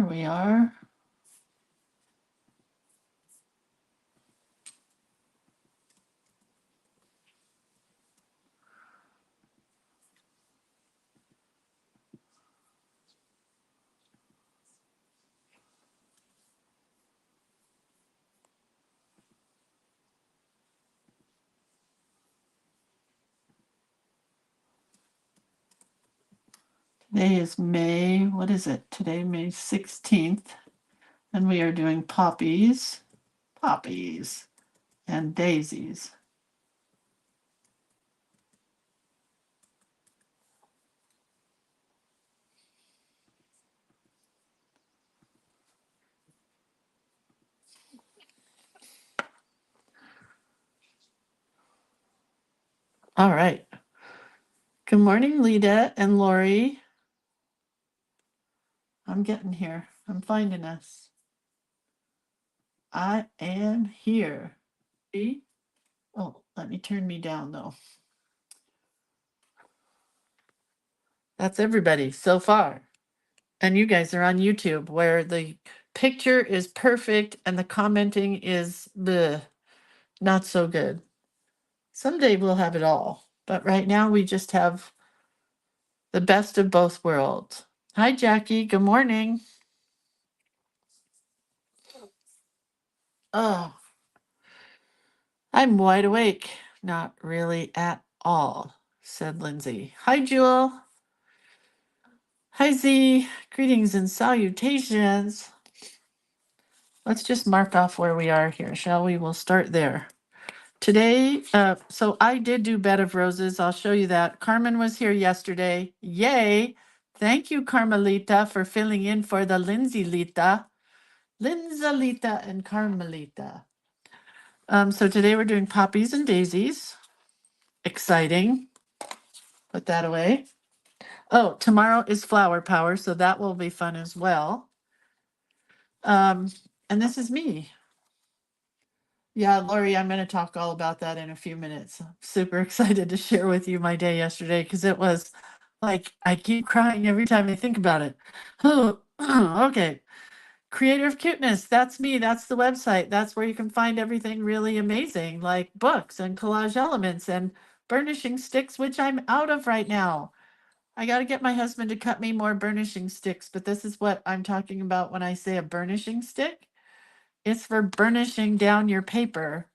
we are. Today is May, what is it? Today, May 16th. And we are doing poppies, and daisies. All right. Good morning, Lita and Lori. I'm getting here. I'm finding us. I am here. See? Oh, let me turn me down though. That's everybody so far. And you guys are on YouTube where the picture is perfect and the commenting is bleh, not so good. Someday we'll have it all. But right now we just have the best of both worlds. Hi, Jackie. Good morning. Oh, I'm wide awake. Not really at all, said Lindsay. Hi, Jewel. Hi, Z. Greetings and salutations. Let's just mark off where we are here, shall we? We'll start there. Today, so I did do Bed of Roses. I'll show you that. Carmen was here yesterday. Yay. Thank you, Carmelita, for filling in for the Lindsay-lita. Lindsay-lita and Carmelita. So today we're doing poppies and daisies. Exciting. Put that away. Oh, tomorrow is flower power, so that will be fun as well. And this is me. Yeah, Lori, I'm going to talk all about that in a few minutes. I'm super excited to share with you my day yesterday because it was like I keep crying every time I think about it. Oh, okay. Creator of Cuteness, that's me. That's the website. That's where you can find everything really amazing, like books and collage elements and burnishing sticks, which I'm out of right now. I got to get my husband to cut me more burnishing sticks, but this is what I'm talking about when I say a burnishing stick. It's for burnishing down your paper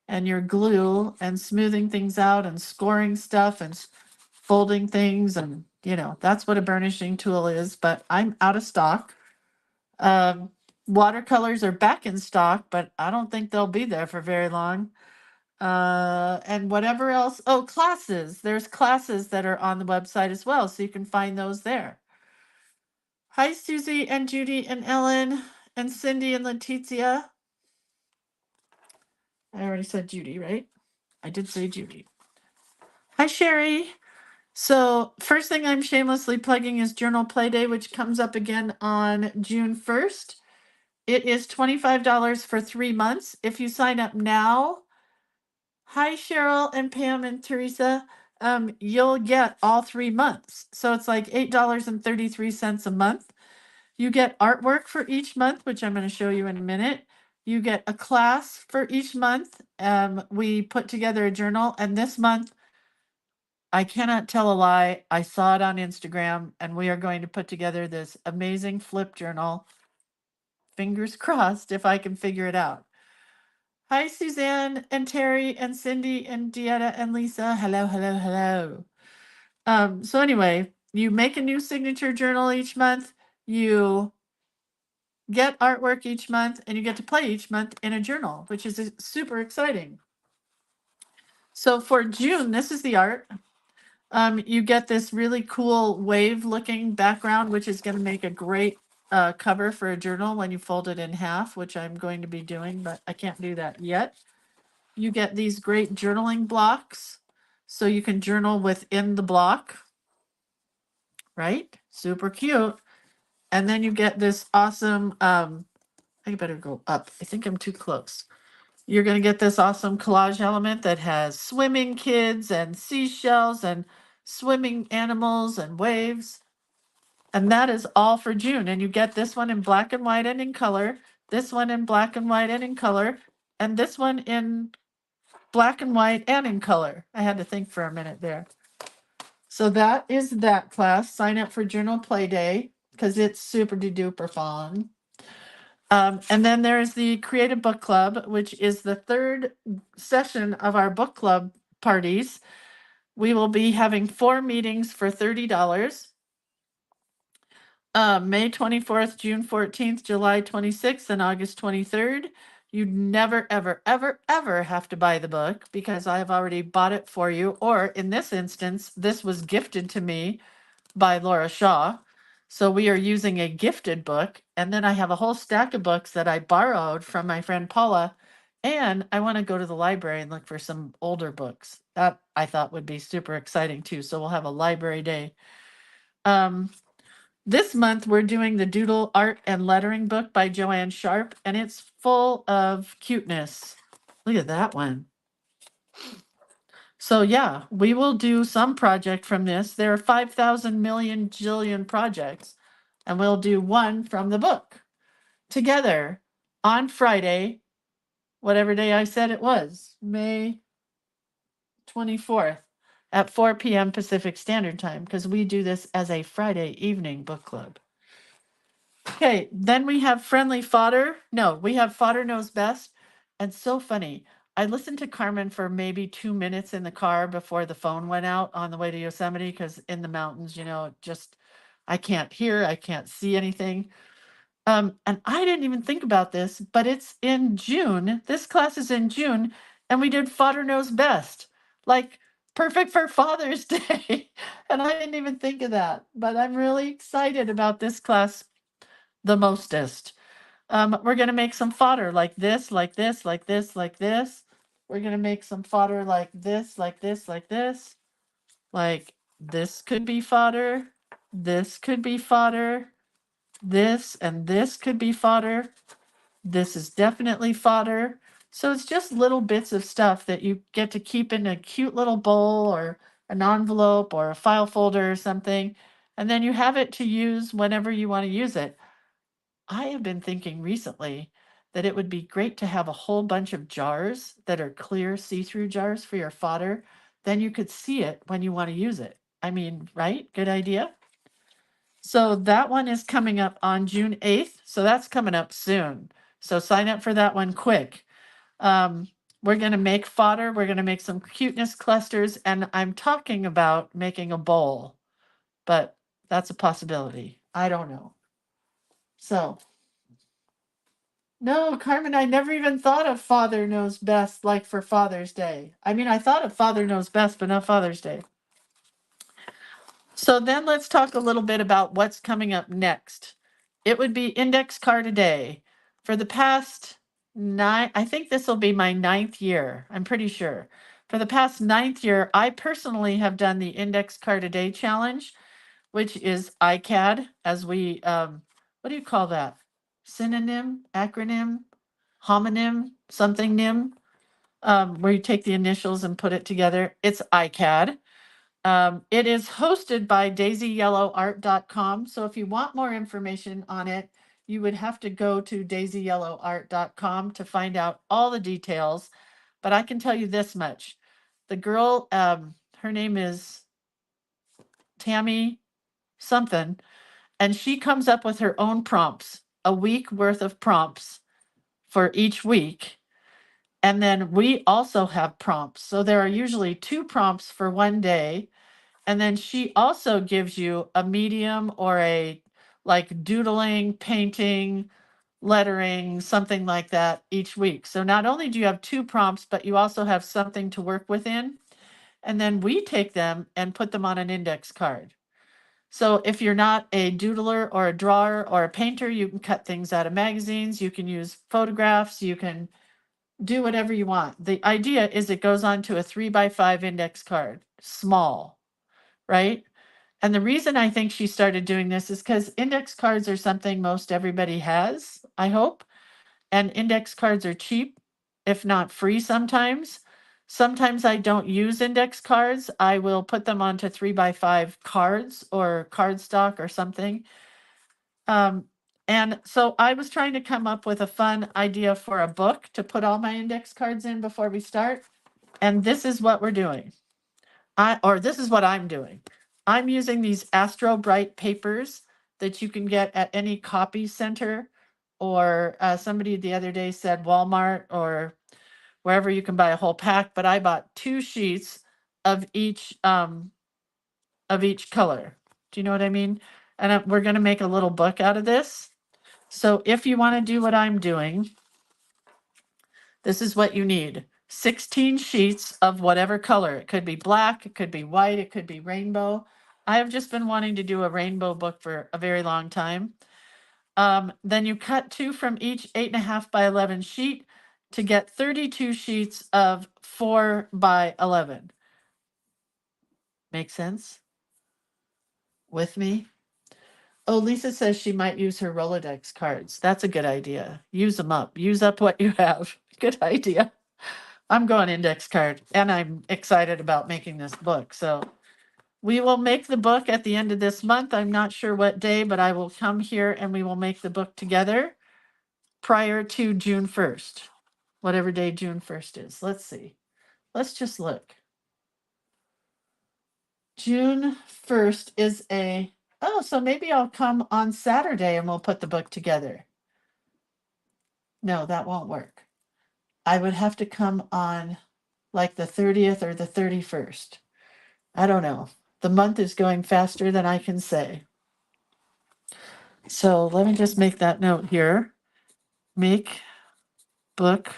and your glue and smoothing things out and scoring stuff and folding things. And, that's what a burnishing tool is, but I'm out of stock. Watercolors are back in stock, but I don't think they'll be there for very long. And whatever else. Oh, classes. There's classes that are on the website as well, so you can find those there. Hi, Susie and Judy and Ellen and Cindy and Letitia. I already said Judy, right? I did say Judy. Hi, Sherry. So first thing I'm shamelessly plugging is Journal Play Day, which comes up again on June 1st. It is $25 for 3 months. If you sign up now, hi, Cheryl and Pam and Teresa, you'll get all 3 months. So it's like $8.33 a month. You get artwork for each month, which I'm going to show you in a minute. You get a class for each month. We put together a journal, and this month, I cannot tell a lie. I saw it on Instagram, and we are going to put together this amazing flip journal. Fingers crossed if I can figure it out. Hi, Suzanne and Terry and Cindy and Dieta and Lisa. Hello, hello, hello. So anyway, you make a new signature journal each month. You get artwork each month, and you get to play each month in a journal, which is super exciting. So for June, this is the art. You get this really cool wave looking background, which is going to make a great cover for a journal when you fold it in half, which I'm going to be doing, but I can't do that yet. You get these great journaling blocks, so you can journal within the block, right? Super cute. And then you get this awesome, I better go up. I think I'm too close. You're going to get this awesome collage element that has swimming kids and seashells and swimming animals and waves. And that is all for June. And you get this one in black and white and in color, this one in black and white and in color, and this one in black and white and in color. I had to think for a minute there. So that is that class. Sign up for Journal Play Day because it's super duper fun. And then there's the Creative Book Club, which is the third session of our book club parties. We will be having 4 meetings for $30. May 24th, June 14th, July 26th, and August 23rd. You never, ever, ever, ever have to buy the book because I have already bought it for you. Or in this instance, this was gifted to me by Laura Shaw. So we are using a gifted book. And then I have a whole stack of books that I borrowed from my friend Paula. And I want to go to the library and look for some older books. That I thought would be super exciting too. So we'll have a library day. This month we're doing the Doodle art and lettering book by Joanne Sharp, and it's full of cuteness. Look at that one. So yeah, we will do some project from this. There are 5,000 million jillion projects, and we'll do one from the book together on Friday, whatever day I said it was, May 24th at 4 p.m. Pacific Standard Time, because we do this as a Friday evening book club. Okay, then we have Friendly Fodder. No, we have Fodder Knows Best. And so funny. I listened to Carmen for maybe 2 minutes in the car before the phone went out on the way to Yosemite, because in the mountains, just I can't hear, I can't see anything. And I didn't even think about this, but it's in June. This class is in June, and we did Fodder Knows Best. Like perfect for Father's Day. And I didn't even think of that. But I'm really excited about this class the mostest. We're going to make some fodder like this, like this, like this, like this. We're going to make some fodder like this, like this, like this. Like this could be fodder. This could be fodder. This and this could be fodder. This is definitely fodder. So it's just little bits of stuff that you get to keep in a cute little bowl or an envelope or a file folder or something. And then you have it to use whenever you want to use it. I have been thinking recently that it would be great to have a whole bunch of jars that are clear see-through jars for your fodder. Then you could see it when you want to use it. I mean, right? Good idea. So that one is coming up on June 8th. So that's coming up soon. So sign up for that one quick. We're going to make fodder. We're going to make some cuteness clusters. And I'm talking about making a bowl, but that's a possibility. I don't know. So no, Carmen, I never even thought of Father Knows Best like for Father's Day. I mean, I thought of Father Knows Best, but not Father's Day. So then let's talk a little bit about what's coming up next. It would be index card a day. For the past 9, I think this will be my 9th year. I'm pretty sure. For the past 9th year, I personally have done the index card a day challenge, which is ICAD, as we, what do you call that? Synonym, acronym, homonym, something nym, where you take the initials and put it together. It's ICAD. It is hosted by DaisyYellowArt.com. So if you want more information on it, you would have to go to DaisyYellowArt.com to find out all the details. But I can tell you this much. The girl, her name is Tammy something, and she comes up with her own prompts, a week worth of prompts for each week. And then we also have prompts. So there are usually 2 prompts for one day. And then she also gives you a medium or a like doodling, painting, lettering, something like that each week. So not only do you have 2 prompts, but you also have something to work within. And then we take them and put them on an index card. So if you're not a doodler or a drawer or a painter, you can cut things out of magazines, you can use photographs, you can do whatever you want. The idea is it goes onto a 3x5 index card, small, right? And the reason I think she started doing this is because index cards are something most everybody has, I hope. And index cards are cheap, if not free sometimes. Sometimes I don't use index cards. I will put them onto 3x5 cards or cardstock or something. And so I was trying to come up with a fun idea for a book to put all my index cards in before we start. And this is what we're doing. This is what I'm doing. I'm using these Astro Bright papers that you can get at any copy center, or somebody the other day said Walmart or wherever you can buy a whole pack, but I bought 2 sheets of each color. Do you know what I mean? And we're going to make a little book out of this. So if you want to do what I'm doing, this is what you need. 16 sheets of whatever color. It could be black, it could be white, it could be rainbow. I have just been wanting to do a rainbow book for a very long time. Then you cut 2 from each 8.5 by 11 sheet to get 32 sheets of 4 by 11. Make sense? With me? Oh, Lisa says she might use her Rolodex cards. That's a good idea. Use them up. Use up what you have. Good idea. I'm going index card, and I'm excited about making this book. So we will make the book at the end of this month. I'm not sure what day, but I will come here and we will make the book together prior to June 1st, whatever day June 1st is. Let's see. Let's just look. June 1st is so maybe I'll come on Saturday and we'll put the book together. No, that won't work. I would have to come on like the 30th or the 31st. I don't know. The month is going faster than I can say. So let me just make that note here. Make book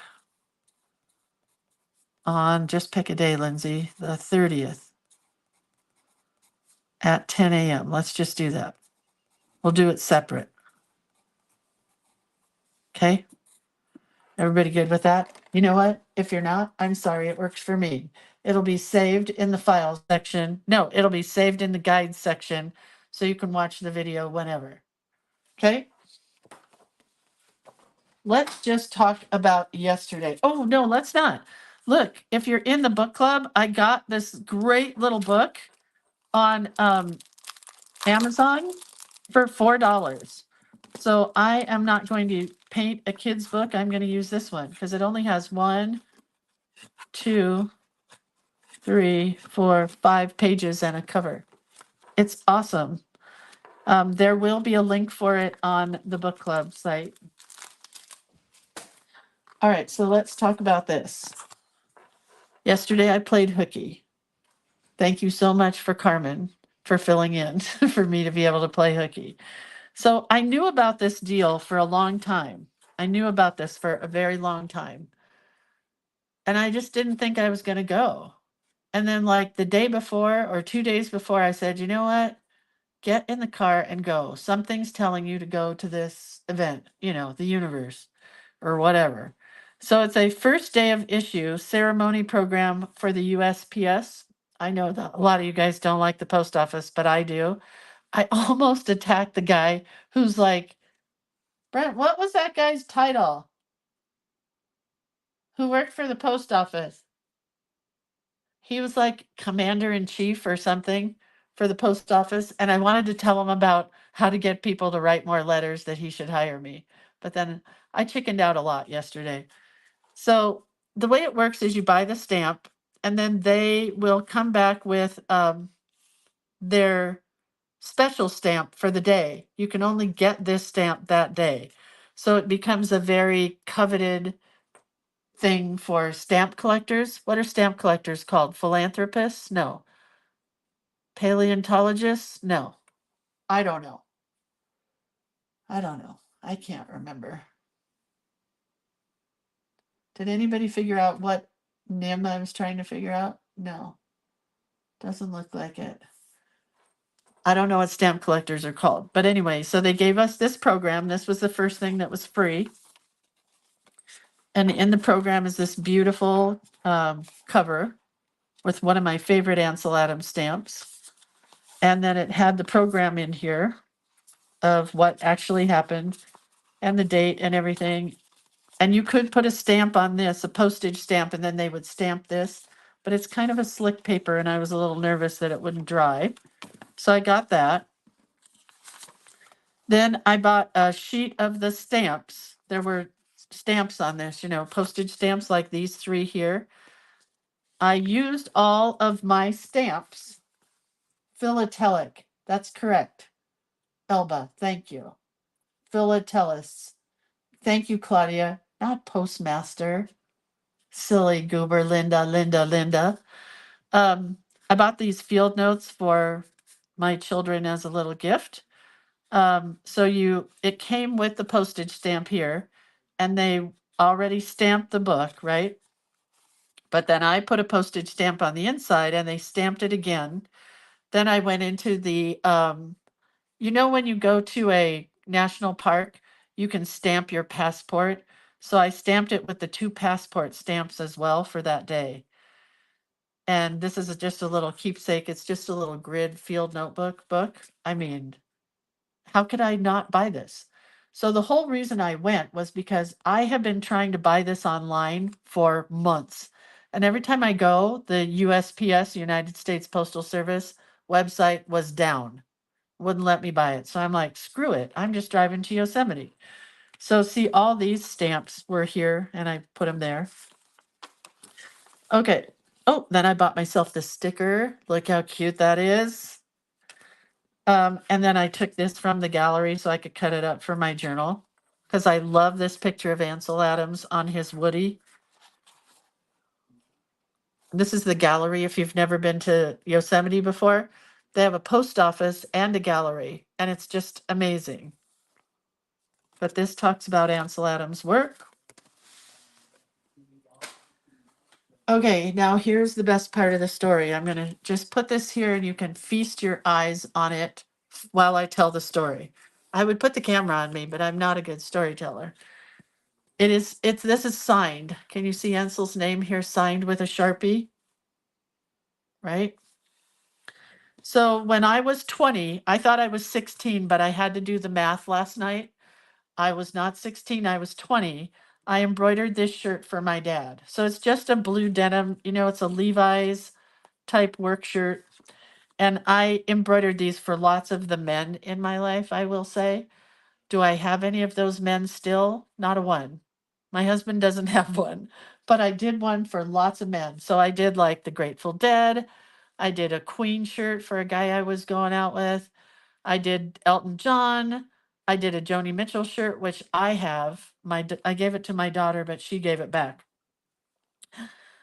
on, just pick a day, Lindsay, the 30th at 10 a.m. Let's just do that. We'll do it separate. Okay? Everybody good with that? You know what? If you're not, I'm sorry, it works for me. It'll be saved in the files section. No, it'll be saved in the guides section so you can watch the video whenever. Okay? Let's just talk about yesterday. Oh, no, let's not. Look, if you're in the book club, I got this great little book on Amazon for $4. So I am not going to paint a kid's book. I'm going to use this one because it only has 1, 2, 3, 4, 5 pages and a cover. It's awesome. There will be a link for it on the book club site. All right, so let's talk about this. Yesterday I played hooky. Thank you so much for Carmen for filling in for me to be able to play hooky. So I knew about this deal for a long time. I knew about this for a very long time. And I just didn't think I was going to go. And then like the day before or 2 days before, I said, you know what? Get in the car and go. Something's telling you to go to this event, the universe or whatever. So it's a first day of issue ceremony program for the USPS. I know that a lot of you guys don't like the post office, but I do. I almost attacked the guy who's like, Brent, what was that guy's title? Who worked for the post office? He was like commander in chief or something for the post office. And I wanted to tell him about how to get people to write more letters that he should hire me. But then I chickened out a lot yesterday. So the way it works is you buy the stamp and then they will come back with their special stamp for the day. You can only get this stamp that day. So it becomes a very coveted thing for stamp collectors. What are stamp collectors called? Philanthropists? No. Paleontologists? No. I don't know. I can't remember. Did anybody figure out what NIM I was trying to figure out? No. Doesn't look like it. I don't know what stamp collectors are called. But anyway, so they gave us this program. This was the first thing that was free. And in the program is this beautiful cover with one of my favorite Ansel Adams stamps. And then it had the program in here of what actually happened and the date and everything. And you could put a stamp on this, a postage stamp, and then they would stamp this. But it's kind of a slick paper, and I was a little nervous that it wouldn't dry. So I got that. Then I bought a sheet of the stamps. There were stamps on this, postage stamps like these 3 here. I used all of my stamps. Philatelic. That's correct. Elba, thank you. Philatelist. Thank you, Claudia. Not postmaster. Silly goober, Linda. I bought these field notes for my children as a little gift. It came with the postage stamp here, and they already stamped the book, right? But then I put a postage stamp on the inside and they stamped it again. Then I went into the, when you go to a national park, you can stamp your passport. So I stamped it with the 2 passport stamps as well for that day. And this is just a little keepsake. It's just a little grid field notebook book. I mean, how could I not buy this? So the whole reason I went was because I have been trying to buy this online for months. And every time I go, the USPS, United States Postal Service website was down. Wouldn't let me buy it. So I'm like, screw it. I'm just driving to Yosemite. So see, all these stamps were here and I put them there. Okay. Oh, then I bought myself this sticker. Look how cute that is. And then I took this from the gallery so I could cut it up for my journal because I love this picture of Ansel Adams on his Woody. This is the gallery. If you've never been to Yosemite before, they have a post office and a gallery, and it's just amazing. But this talks about Ansel Adams' work. Okay, now here's the best part of the story. I'm going to just put this here and you can feast your eyes on it while I tell the story. I would put the camera on me, but I'm not a good storyteller. This is signed. Can you see Ansel's name here signed with a Sharpie? Right? So when I was 20, I thought I was 16, but I had to do the math last night. I was not 16, I was 20. I embroidered this shirt for my dad. So it's just a blue denim, it's a Levi's type work shirt. And I embroidered these for lots of the men in my life, I will say. Do I have any of those men still? Not a one. My husband doesn't have one, but I did one for lots of men. So I did like the Grateful Dead. I did a Queen shirt for a guy I was going out with. I did Elton John. I did a Joni Mitchell shirt, which I have. I gave it to my daughter, but she gave it back.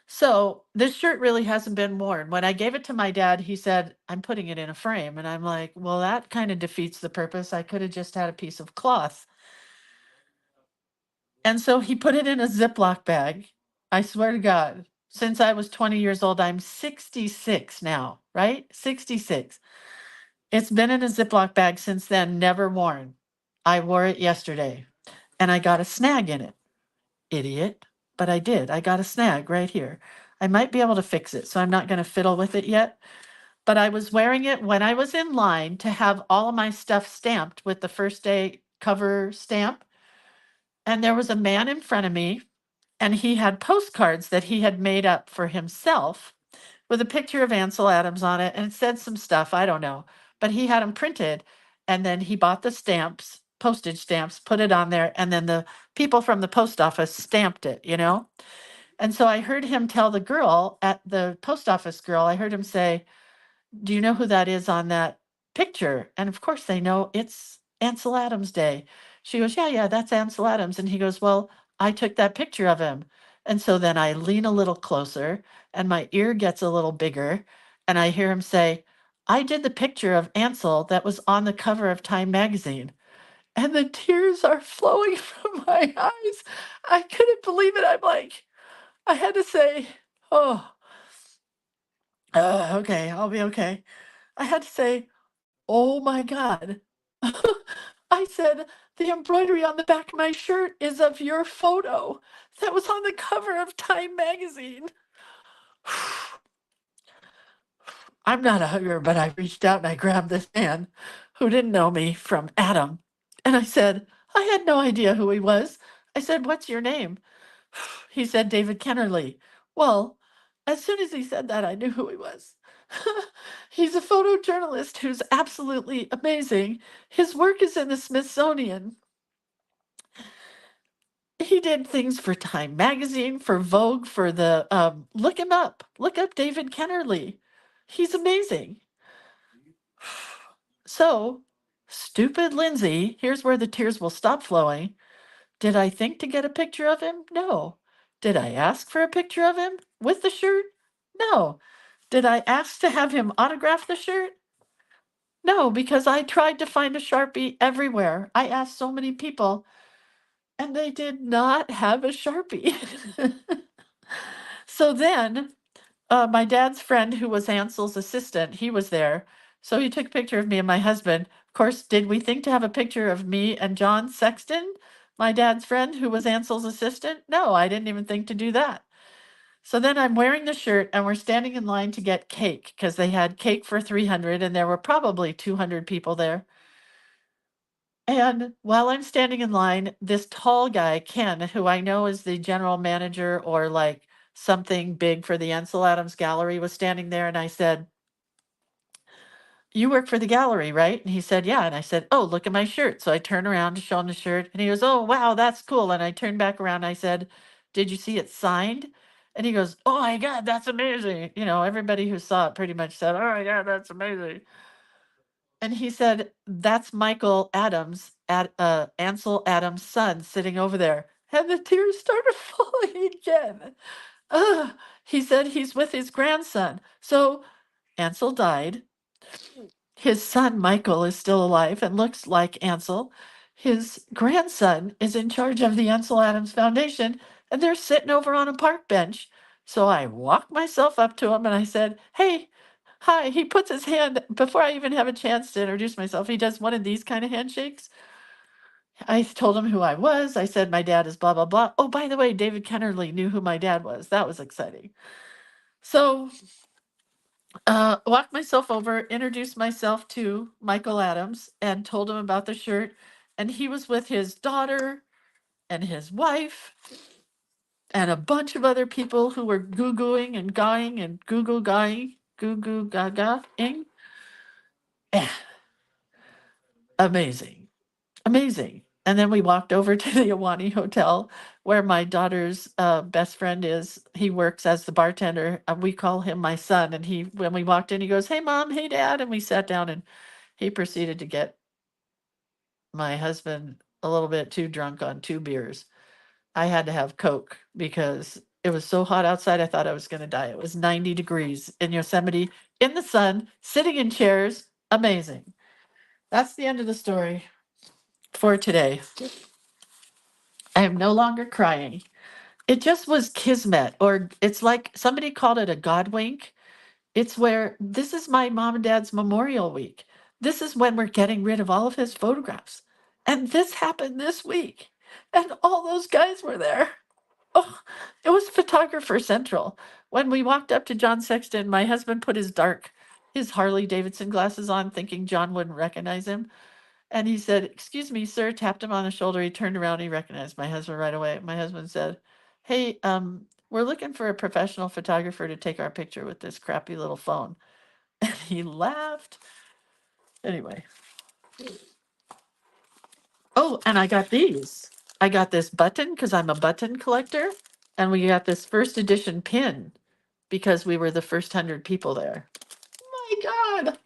So this shirt really hasn't been worn. When I gave it to my dad, he said, I'm putting it in a frame. And I'm like, well, that kind of defeats the purpose. I could have just had a piece of cloth. And so he put it in a Ziploc bag. I swear to God, since I was 20 years old, I'm 66 now, right? 66. It's been in a Ziploc bag since then, never worn. I wore it yesterday and I got a snag in it. Idiot. But I did. I got a snag right here. I might be able to fix it, so I'm not going to fiddle with it yet. But I was wearing it when I was in line to have all of my stuff stamped with the first day cover stamp. And there was a man in front of me, and he had postcards that he had made up for himself with a picture of Ansel Adams on it, and it said some stuff, I don't know. But he had them printed, and then he bought the stamps, postage stamps, put it on there, and then the people from the post office stamped it, And so I heard him tell the girl at the post office girl, I heard him say, do you know who that is on that picture? And of course they know it's Ansel Adams Day. She goes, yeah, that's Ansel Adams. And he goes, well, I took that picture of him. And so then I lean a little closer and my ear gets a little bigger. And I hear him say, I did the picture of Ansel that was on the cover of Time magazine. And the tears are flowing from my eyes. I couldn't believe it. I'm like, I had to say, oh, okay, I'll be okay. I had to say, oh my God. I said, the embroidery on the back of my shirt is of your photo that was on the cover of Time magazine. I'm not a hugger, but I reached out and I grabbed this man who didn't know me from Adam. And I said, I had no idea who he was. I said, "What's your name?" He said, "David Kennerly." Well, as soon as he said that, I knew who he was. He's a photojournalist who's absolutely amazing. His work is in the Smithsonian. He did things for Time Magazine, for Vogue, for the look him up. Look up David Kennerly. He's amazing. So, stupid Lindsay, here's where the tears will stop flowing. Did I think to get a picture of him? No. Did I ask for a picture of him with the shirt? No. Did I ask to have him autograph the shirt? No, because I tried to find a Sharpie everywhere. I asked so many people, and they did not have a Sharpie. So then, my dad's friend, who was Ansel's assistant, he was there. So he took a picture of me and my husband. Of course, did we think to have a picture of me and John Sexton, my dad's friend, who was Ansel's assistant? No, I didn't even think to do that. So then I'm wearing the shirt and we're standing in line to get cake because they had cake for 300 and there were probably 200 people there. And while I'm standing in line, this tall guy, Ken, who I know is the general manager or like something big for the Ansel Adams Gallery, was standing there. And I said, "You work for the gallery, right?" And he said, "Yeah." And I said, "Oh, look at my shirt." So I turned around to show him the shirt. And he goes, "Oh, wow, that's cool." And I turned back around and I said, "Did you see it signed?" And he goes, "Oh my God, that's amazing." You know, everybody who saw it pretty much said, "Oh my God, that's amazing." And he said, "That's Michael Adams, Ansel Adams' son, sitting over there." And the tears started falling again. Ugh. He said he's with his grandson. So Ansel died. His son, Michael, is still alive and looks like Ansel. His grandson is in charge of the Ansel Adams Foundation, and they're sitting over on a park bench. So I walked myself up to him and I said, "Hey, hi." He puts his hand, before I even have a chance to introduce myself, he does one of these kind of handshakes. I told him who I was. I said, "My dad is blah, blah, blah." Oh, by the way, David Kennerly knew who my dad was. That was exciting. So walked myself over, introduced myself to Michael Adams, and told him about the shirt. And he was with his daughter and his wife and a bunch of other people who were goo-gooing and guying and goo-goo-guying, goo-goo-gaga-ing. Eh, amazing, amazing. And then we walked over to the Awani Hotel where my daughter's best friend is. He works as the bartender. We call him my son. And he, when we walked in, he goes, "Hey, Mom, hey, Dad." And we sat down and he proceeded to get my husband a little bit too drunk on 2 beers. I had to have Coke because it was so hot outside. I thought I was going to die. It was 90 degrees in Yosemite in the sun, sitting in chairs. Amazing. That's the end of the story for today. I am no longer crying. It just was kismet, or it's like somebody called it a God wink. It's where this is my mom and dad's Memorial Week. This is when we're getting rid of all of his photographs. And this happened this week. And all those guys were there. Oh, it was Photographer Central. When we walked up to John Sexton, my husband put his Harley Davidson glasses on, thinking John wouldn't recognize him. And he said, "Excuse me, sir," tapped him on the shoulder. He turned around, he recognized my husband right away. My husband said, "Hey, we're looking for a professional photographer to take our picture with this crappy little phone." And he laughed. Anyway. Oh, and I got these. I got this button because I'm a button collector. And we got this first edition pin because we were the first 100 people there. My God.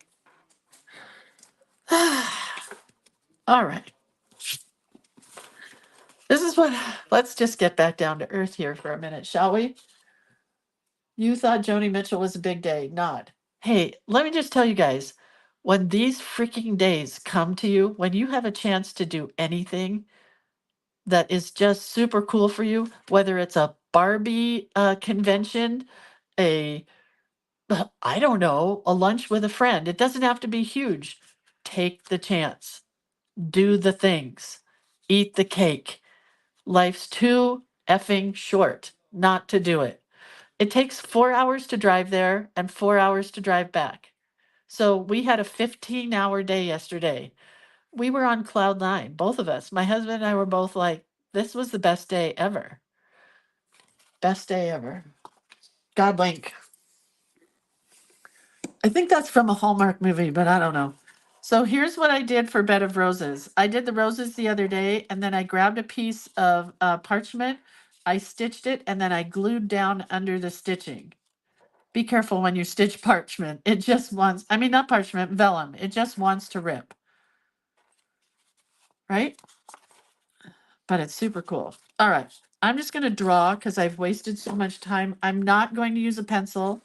All right. Let's just get back down to earth here for a minute, shall we? You thought Joni Mitchell was a big day. Not. Hey, let me just tell you guys, when these freaking days come to you, when you have a chance to do anything that is just super cool for you, whether it's a Barbie convention, a, I don't know, a lunch with a friend, it doesn't have to be huge. Take the chance, do the things, eat the cake. Life's too effing short not to do it. It takes 4 hours to drive there and 4 hours to drive back. So we had a 15-hour day yesterday. We were on cloud nine, both of us. My husband and I were both like, This was the best day ever. Best day ever. God blink. I think that's from a Hallmark movie, but I don't know. So here's what I did for Bed of Roses. I did the roses the other day, and then I grabbed a piece of parchment, I stitched it, and then I glued down under the stitching. Be careful when you stitch parchment. It just wants, I mean, not parchment, vellum. It just wants to rip, right? But it's super cool. All right. I'm just going to draw because I've wasted so much time. I'm not going to use a pencil.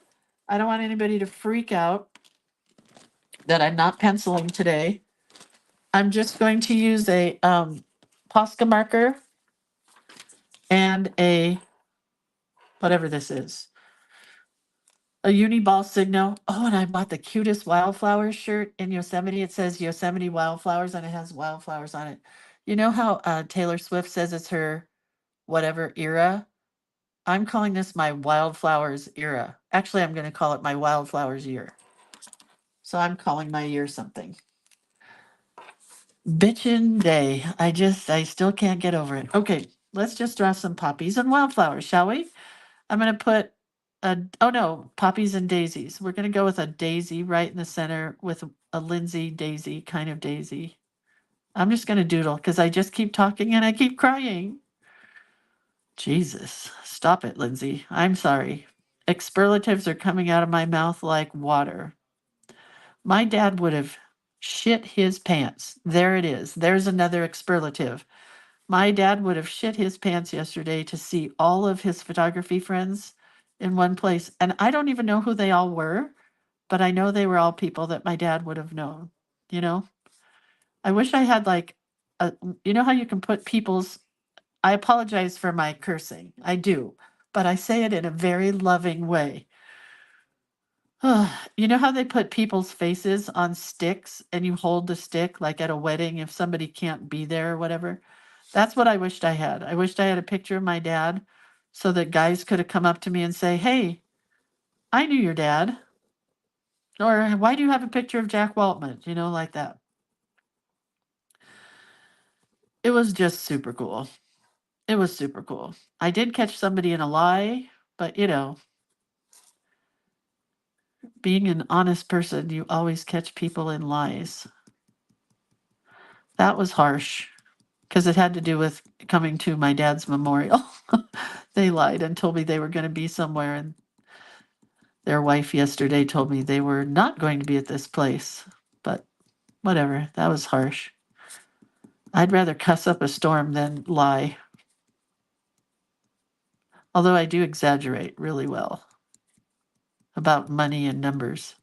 I don't want anybody to freak out that I'm not penciling today. I'm just going to use a Posca marker and a, whatever this is, a Uniball Signo. Oh, and I bought the cutest wildflowers shirt in Yosemite. It says Yosemite Wildflowers and it has wildflowers on it. You know how Taylor Swift says it's her whatever era? I'm calling this my wildflowers era. Actually, I'm going to call it my wildflowers year. So I'm calling my year something. Bitchin' day. I still can't get over it. Okay, let's just draw some poppies and wildflowers, shall we? I'm going to put oh no, poppies and daisies. We're going to go with a daisy right in the center with a Lindsay daisy, kind of daisy. I'm just going to doodle because I just keep talking and I keep crying. Jesus, stop it, Lindsay. I'm sorry. Expletives are coming out of my mouth like water. My dad would have shit his pants. There it is. There's another expletive. My dad would have shit his pants yesterday to see all of his photography friends in one place. And I don't even know who they all were, but I know they were all people that my dad would have known. You know, I wish I had like you know how you can put people's, I apologize for my cursing. I do, but I say it in a very loving way. You know how they put people's faces on sticks and you hold the stick like at a wedding if somebody can't be there or whatever? That's what I wished I had. I wished I had a picture of my dad so that guys could have come up to me and say, "Hey, I knew your dad." Or why do you have a picture of Jack Waltman? You know, like that. It was just super cool. It was super cool. I did catch somebody in a lie, but you know, being an honest person, you always catch people in lies. That was harsh because it had to do with coming to my dad's memorial. They lied and told me they were going to be somewhere, and their wife yesterday told me they were not going to be at this place. But whatever, that was harsh. I'd rather cuss up a storm than lie. Although I do exaggerate really well about money and numbers.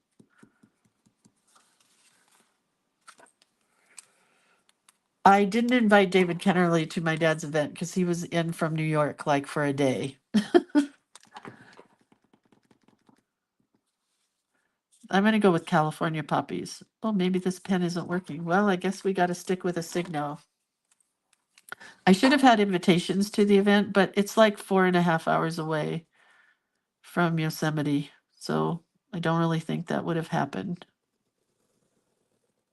I didn't invite David Kennerly to my dad's event because he was in from New York like for a day. I'm going to go with California poppies. Well, maybe this pen isn't working. Well, I guess we got to stick with a Signo. I should have had invitations to the event, but it's like 4.5 hours away from Yosemite. So I don't really think that would have happened.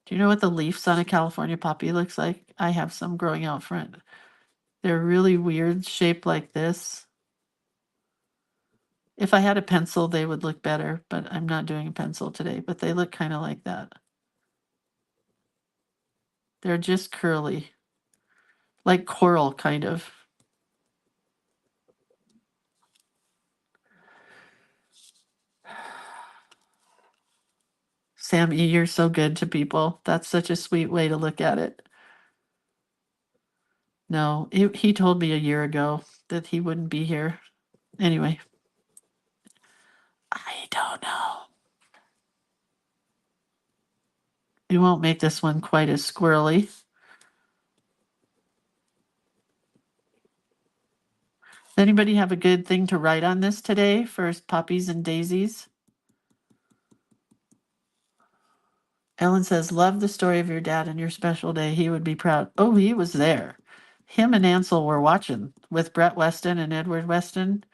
Do you know what the leaves on a California poppy looks like? I have some growing out front. They're really weird, shaped like this. If I had a pencil, they would look better, but I'm not doing a pencil today, but they look kind of like that. They're just curly, like coral, kind of. Sam E., you're so good to people. That's such a sweet way to look at it. No, he told me a year ago that he wouldn't be here. Anyway, I don't know. We won't make this one quite as squirrely. Anybody have a good thing to write on this today for poppies and daisies? Ellen says, love the story of your dad and your special day. He would be proud. Oh, he was there. Him and Ansel were watching with Brett Weston and Edward Weston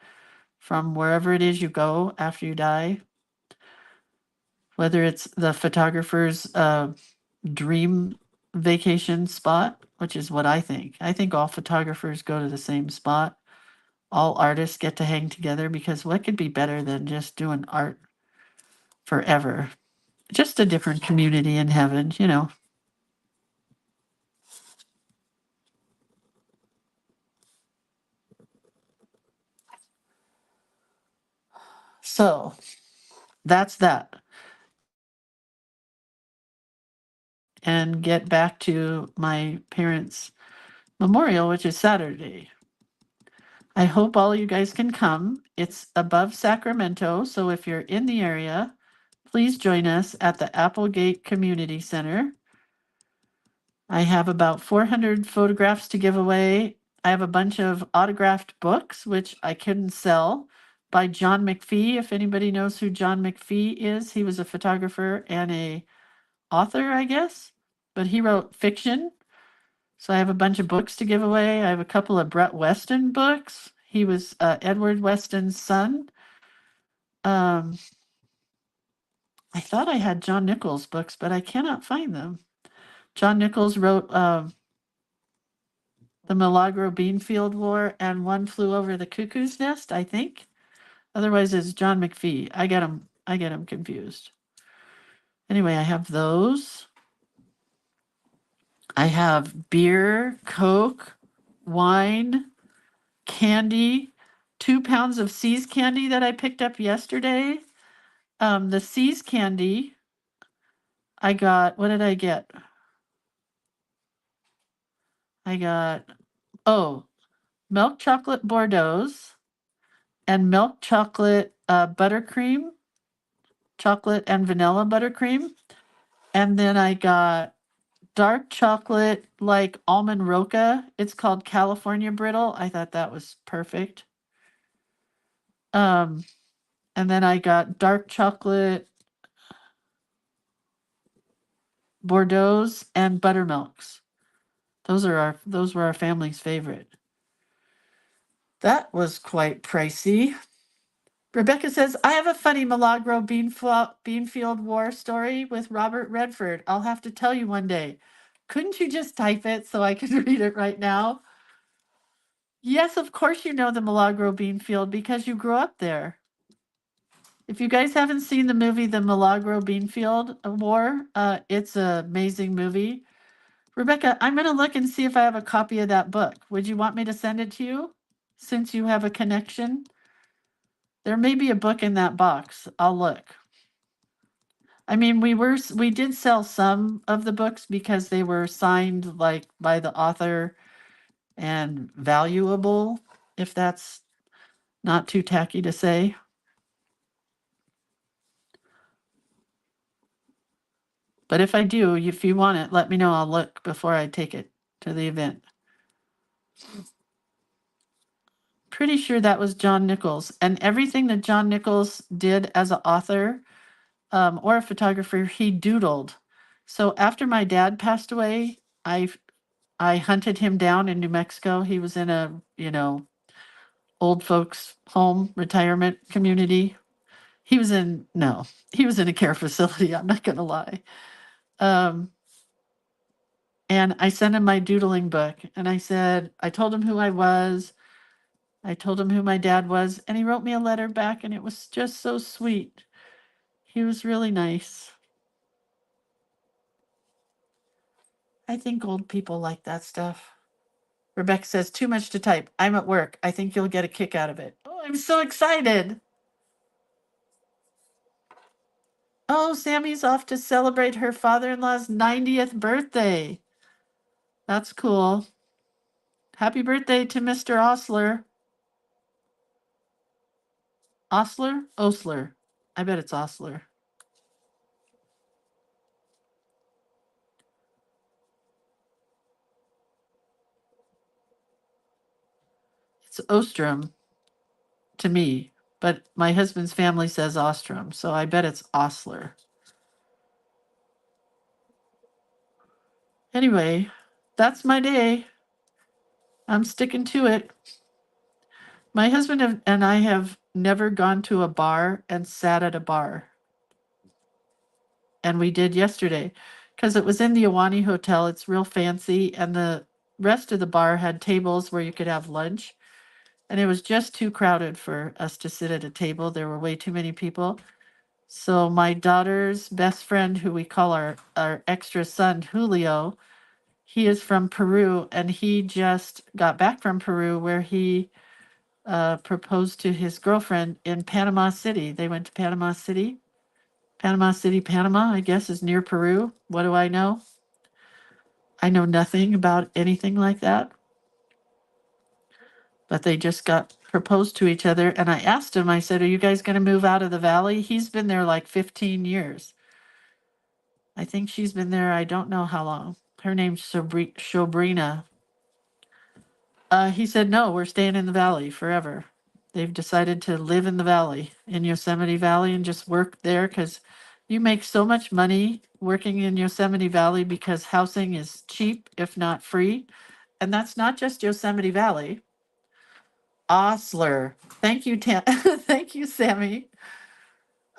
from wherever it is you go after you die. Whether it's the photographer's dream vacation spot which is what I think. I think all photographers go to the same spot. All artists get to hang together because what could be better than just doing art forever? Just a different community in heaven, you know. So that's that. And get back to my parents' memorial, which is Saturday. I hope all you guys can come. It's above Sacramento, so if you're in the area, please join us at the Applegate Community Center. I have about 400 photographs to give away. I have a bunch of autographed books, which I couldn't sell, by John McPhee. If anybody knows who John McPhee is, he was a photographer and a author, I guess, but he wrote fiction. So I have a bunch of books to give away. I have a couple of Brett Weston books. He was Edward Weston's son. I thought I had John Nichols books, but I cannot find them. John Nichols wrote The Milagro Beanfield War and One Flew Over the Cuckoo's Nest, I think. Otherwise, it's John McPhee. I get him confused. Anyway, I have those. I have beer, Coke, wine, candy, 2 pounds of See's candy that I picked up yesterday. The See's candy, I got, what did I get? I got, milk chocolate Bordeaux's and milk chocolate buttercream, chocolate and vanilla buttercream. And then I got dark chocolate like almond roca. It's called California Brittle. I thought that was perfect. And then I got dark chocolate Bordeaux's and buttermilks. Those were our family's favorite. That was quite pricey. Rebecca says, I have a funny Milagro Beanfield War story with Robert Redford. I'll have to tell you one day. Couldn't you just type it so I could read it right now? Yes, of course you know the Milagro Beanfield because you grew up there. If you guys haven't seen the movie The Milagro Beanfield War, it's an amazing movie. Rebecca, I'm going to look and see if I have a copy of that book. Would you want me to send it to you since you have a connection? There may be a book in that box. I'll look. I mean, we did sell some of the books because they were signed like by the author and valuable, if that's not too tacky to say. But if I do, if you want it, let me know. I'll look before I take it to the event. Pretty sure that was John Nichols. And everything that John Nichols did as an author or a photographer, he doodled. So after my dad passed away, I hunted him down in New Mexico. He was in a, old folks home retirement community. He was in a care facility. I'm not going to lie. And I sent him my doodling book and I told him who I was. I told him who my dad was, and he wrote me a letter back, and it was just so sweet. He was really nice. I think old people like that stuff. Rebecca says, too much to type. I'm at work. I think you'll get a kick out of it. Oh, I'm so excited. Oh, Sammy's off to celebrate her father-in-law's 90th birthday. That's cool. Happy birthday to Mr. Osler. Osler? Osler. I bet it's Osler. It's Ostrom to me, but my husband's family says Ostrom, so I bet it's Osler. Anyway, that's my day. I'm sticking to it. My husband and I have never gone to a bar and sat at a bar. And we did yesterday. because it was in the Awani Hotel. It's real fancy, and the rest of the bar had tables where you could have lunch. And it was just too crowded for us to sit at a table. There were way too many people. So my daughter's best friend, who we call our extra son, Julio, he is from Peru, and he just got back from Peru where he proposed to his girlfriend in Panama City. They went to Panama City. Panama City, Panama, I guess, is near Peru. What do I know? I know nothing about anything like that. But they just got proposed to each other. And I asked him, I said, are you guys going to move out of the valley? He's been there like 15 years. I think she's been there, I don't know how long. Her name's Shobrina. He said, no, we're staying in the valley forever. They've decided to live in the valley, in Yosemite Valley, and just work there because you make so much money working in Yosemite Valley because housing is cheap, if not free. And that's not just Yosemite Valley. Osler. Thank you, thank you, Sammy.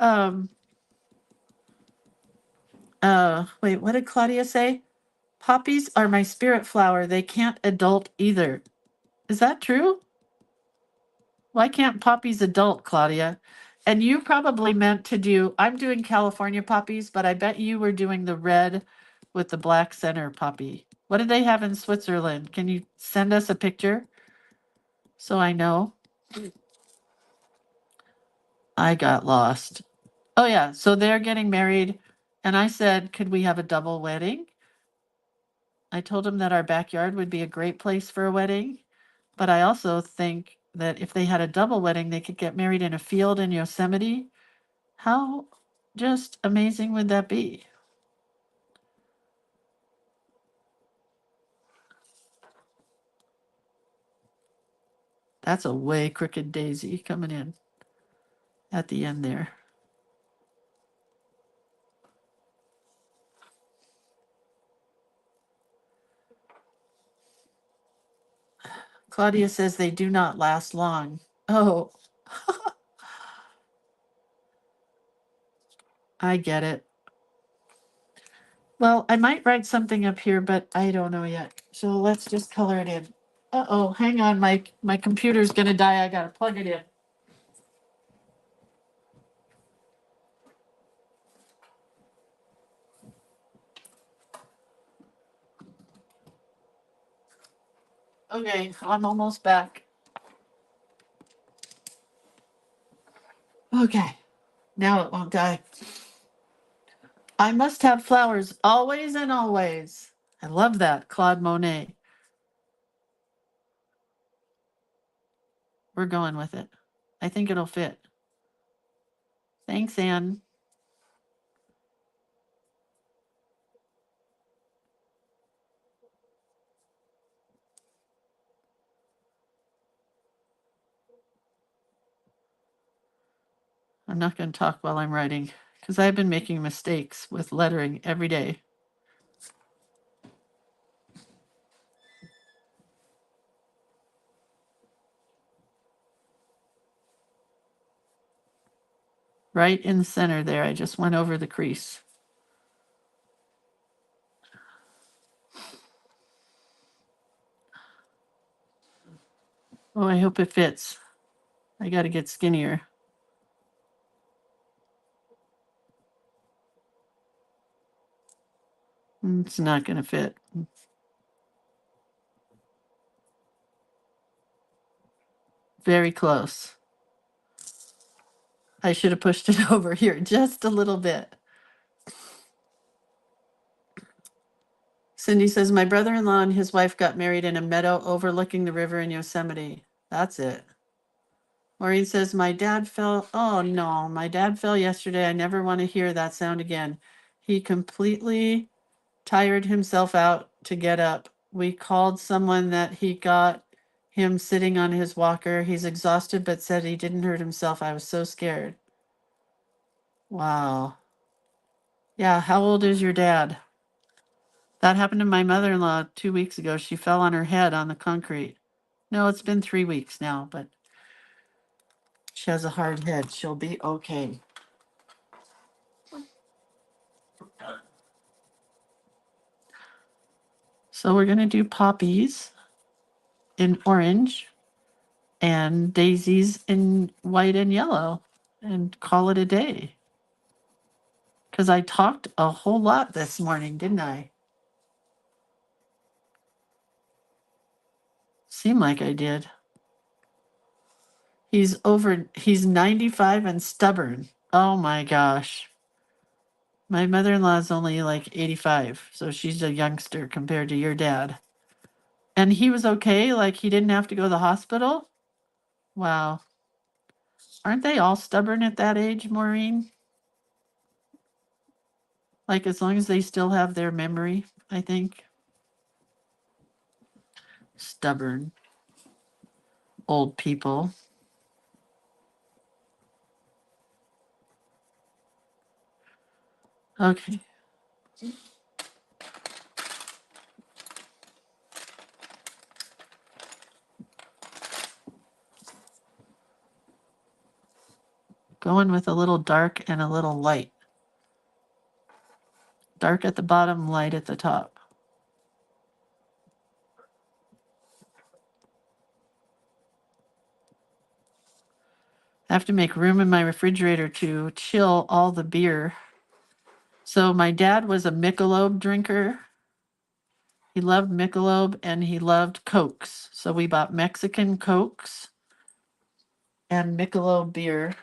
Wait, what did Claudia say? Poppies are my spirit flower. They can't adult either. Is that true? Why can't poppies adult, Claudia? And you probably meant to do, I'm doing California poppies, but I bet you were doing the red with the black center poppy. What did they have in Switzerland? Can you send us a picture so I know? I got lost. Oh, yeah. So they're getting married. And I said, could we have a double wedding? I told him that our backyard would be a great place for a wedding. But I also think that if they had a double wedding, they could get married in a field in Yosemite. How just amazing would that be? That's a way crooked daisy coming in at the end there. Claudia says they do not last long. Oh, I get it. Well, I might write something up here, but I don't know yet. So let's just color it in. Uh-oh, hang on, my computer's gonna die. I gotta plug it in. Okay, I'm almost back. Okay, now it won't die. I must have flowers always and always. I love that, Claude Monet. We're going with it. I think it'll fit. Thanks, Anne. I'm not going to talk while I'm writing because I've been making mistakes with lettering every day. Right in the center there, I just went over the crease. Oh, I hope it fits. I got to get skinnier. It's not going to fit. Very close. I should have pushed it over here just a little bit. Cindy says, my brother-in-law and his wife got married in a meadow overlooking the river in Yosemite. That's it. Maureen says, my dad fell. Oh, no, my dad fell yesterday. I never want to hear that sound again. He completely tired himself out to get up. We called someone that he got him sitting on his walker. He's exhausted, but said he didn't hurt himself. I was so scared. Wow. Yeah, how old is your dad? That happened to my mother-in-law 2 weeks ago. She fell on her head on the concrete. No, it's been 3 weeks now, but she has a hard head. She'll be okay. So we're going to do poppies in orange and daisies in white and yellow and call it a day. Because I talked a whole lot this morning, didn't I? Seemed like I did. He's 95 and stubborn. Oh my gosh. My mother-in-law is only like 85, so she's a youngster compared to your dad. And he was okay? Like he didn't have to go to the hospital? Wow. Aren't they all stubborn at that age, Maureen? Like as long as they still have their memory, I think. Stubborn old people. Okay. Going with a little dark and a little light. Dark at the bottom, light at the top. I have to make room in my refrigerator to chill all the beer. So my dad was a Michelob drinker. He loved Michelob and he loved Cokes. So we bought Mexican Cokes and Michelob beer.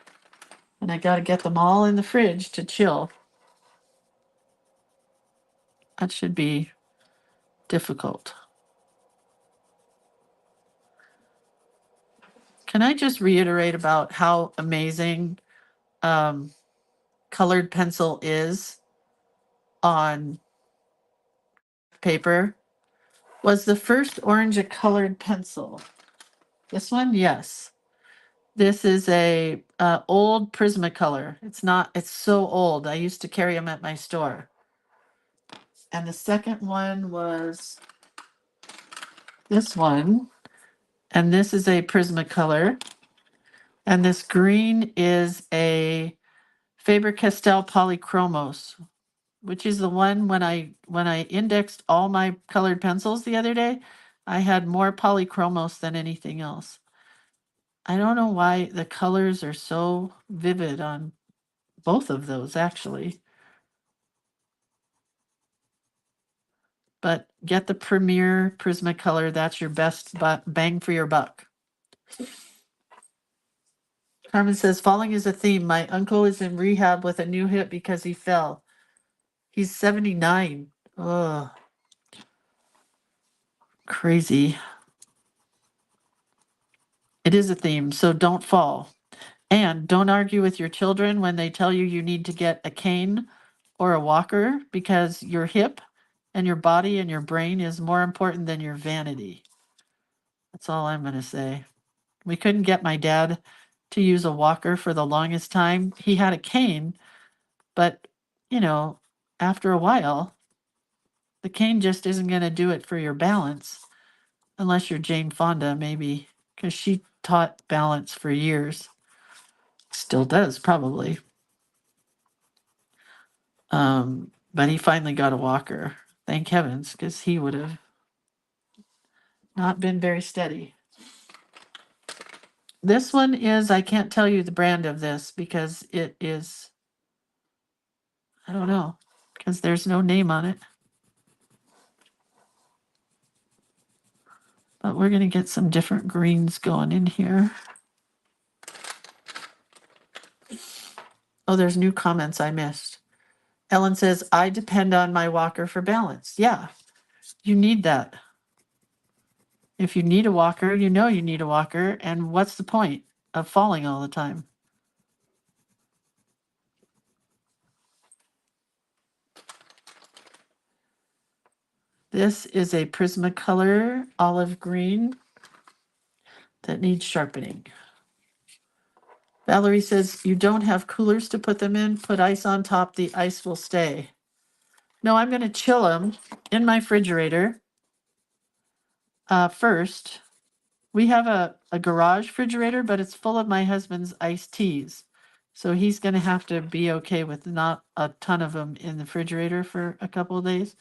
And I got to get them all in the fridge to chill. That should be difficult. Can I just reiterate about how amazing colored pencil is on paper? Was the first orange a colored pencil? This one? Yes. This is a old Prismacolor. It's so old. I used to carry them at my store. And the second one was this one. And this is a Prismacolor. And this green is a Faber-Castell Polychromos, which is the one when I indexed all my colored pencils the other day, I had more Polychromos than anything else. I don't know why the colors are so vivid on both of those, actually. But get the Premier Prismacolor. That's your best bang for your buck. Carmen says, falling is a theme. My uncle is in rehab with a new hip because he fell. He's 79. Ugh. Crazy. It is a theme, so don't fall. And don't argue with your children when they tell you you need to get a cane or a walker, because your hip and your body and your brain is more important than your vanity. That's all I'm going to say. We couldn't get my dad to use a walker for the longest time. He had a cane, but, you know, after a while, the cane just isn't going to do it for your balance, unless you're Jane Fonda, maybe, because she taught balance for years. Still does, probably. But he finally got a walker. Thank heavens, because he would have not been very steady. This one is, I can't tell you the brand of this because it is, I don't know, because there's no name on it. But we're going to get some different greens going in here. Oh, there's new comments I missed. Ellen says, I depend on my walker for balance. Yeah, you need that. If you need a walker, you know you need a walker. And what's the point of falling all the time? This is a Prismacolor olive green that needs sharpening. Valerie says, you don't have coolers to put them in. Put ice on top. The ice will stay. No, I'm going to chill them in my refrigerator first. We have a garage refrigerator, but it's full of my husband's iced teas. So he's going to have to be okay with not a ton of them in the refrigerator for a couple of days.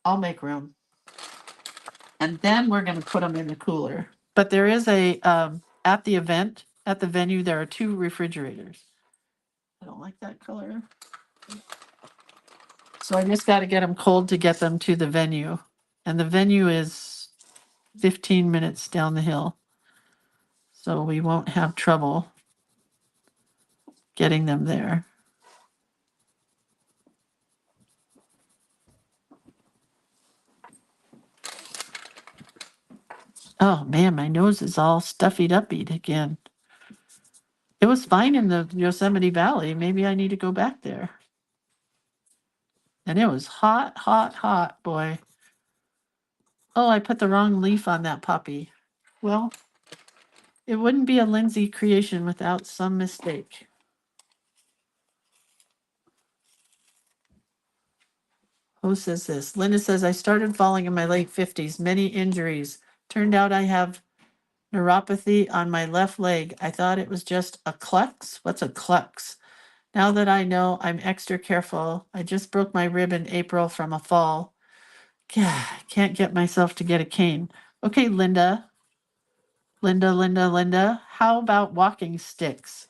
I'll make room. And then we're going to put them in the cooler. But there is a, at the event, at the venue, there are 2 refrigerators. I don't like that color. So I just got to get them cold to get them to the venue. And the venue is 15 minutes down the hill. So we won't have trouble getting them there. Oh man, my nose is all stuffy uppied again. It was fine in the Yosemite Valley. Maybe I need to go back there. And it was hot, hot, hot, boy. Oh, I put the wrong leaf on that puppy. Well, it wouldn't be a Lindsay creation without some mistake. Who says this? Linda says, I started falling in my late 50s, many injuries. Turned out I have neuropathy on my left leg. I thought it was just a klux. What's a klux? Now that I know, I'm extra careful. I just broke my rib in April from a fall. Yeah, can't get myself to get a cane. Okay, Linda. Linda. How about walking sticks?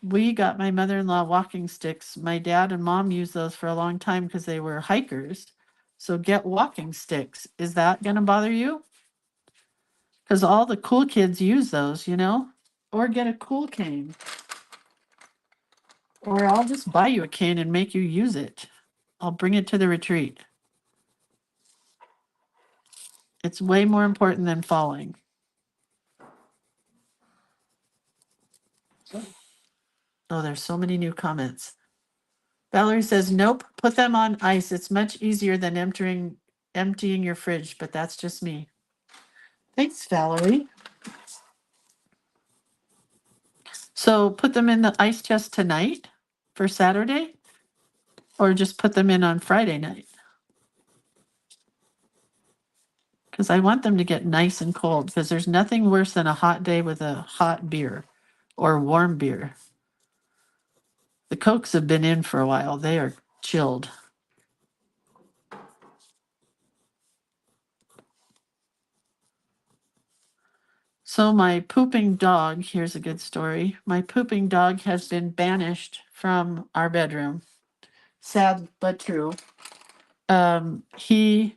We got my mother-in-law walking sticks. My dad and mom used those for a long time because they were hikers. So get walking sticks. Is that going to bother you? Because all the cool kids use those, you know? Or get a cool cane. Or I'll just buy you a cane and make you use it. I'll bring it to the retreat. It's way more important than falling. Oh, there's so many new comments. Valerie says, nope, put them on ice. It's much easier than emptying your fridge, but that's just me. Thanks, Valerie. So put them in the ice chest tonight for Saturday, or just put them in on Friday night? Because I want them to get nice and cold, because there's nothing worse than a hot day with a hot beer or warm beer. The Cokes have been in for a while. They are chilled. So my pooping dog, here's a good story. My pooping dog has been banished from our bedroom. Sad but true. I'm going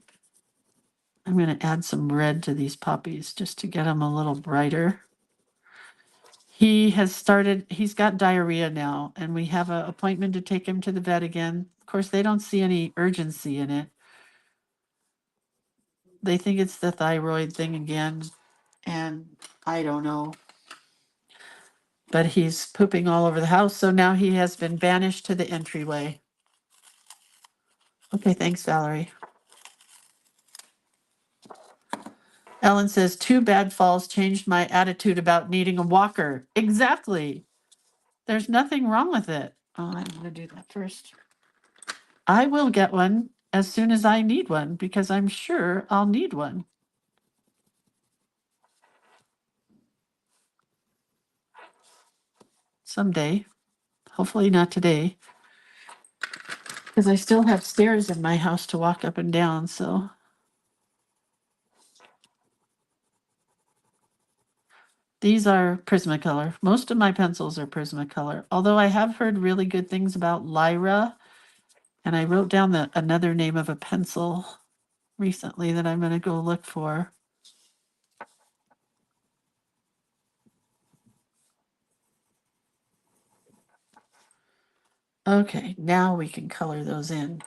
to add some red to these puppies just to get them a little brighter. He's got diarrhea now, and we have an appointment to take him to the vet again. Of course, they don't see any urgency in it. They think it's the thyroid thing again, and I don't know. But he's pooping all over the house, so now he has been banished to the entryway. Okay, thanks, Valerie. Ellen says, 2 bad falls changed my attitude about needing a walker. Exactly. There's nothing wrong with it. Oh, I'm going to do that first. I will get one as soon as I need one, because I'm sure I'll need one. Someday. Hopefully not today. Because I still have stairs in my house to walk up and down, so. These are Prismacolor. Most of my pencils are Prismacolor, although I have heard really good things about Lyra, and I wrote down another name of a pencil recently that I'm going to go look for. Okay, now we can color those in.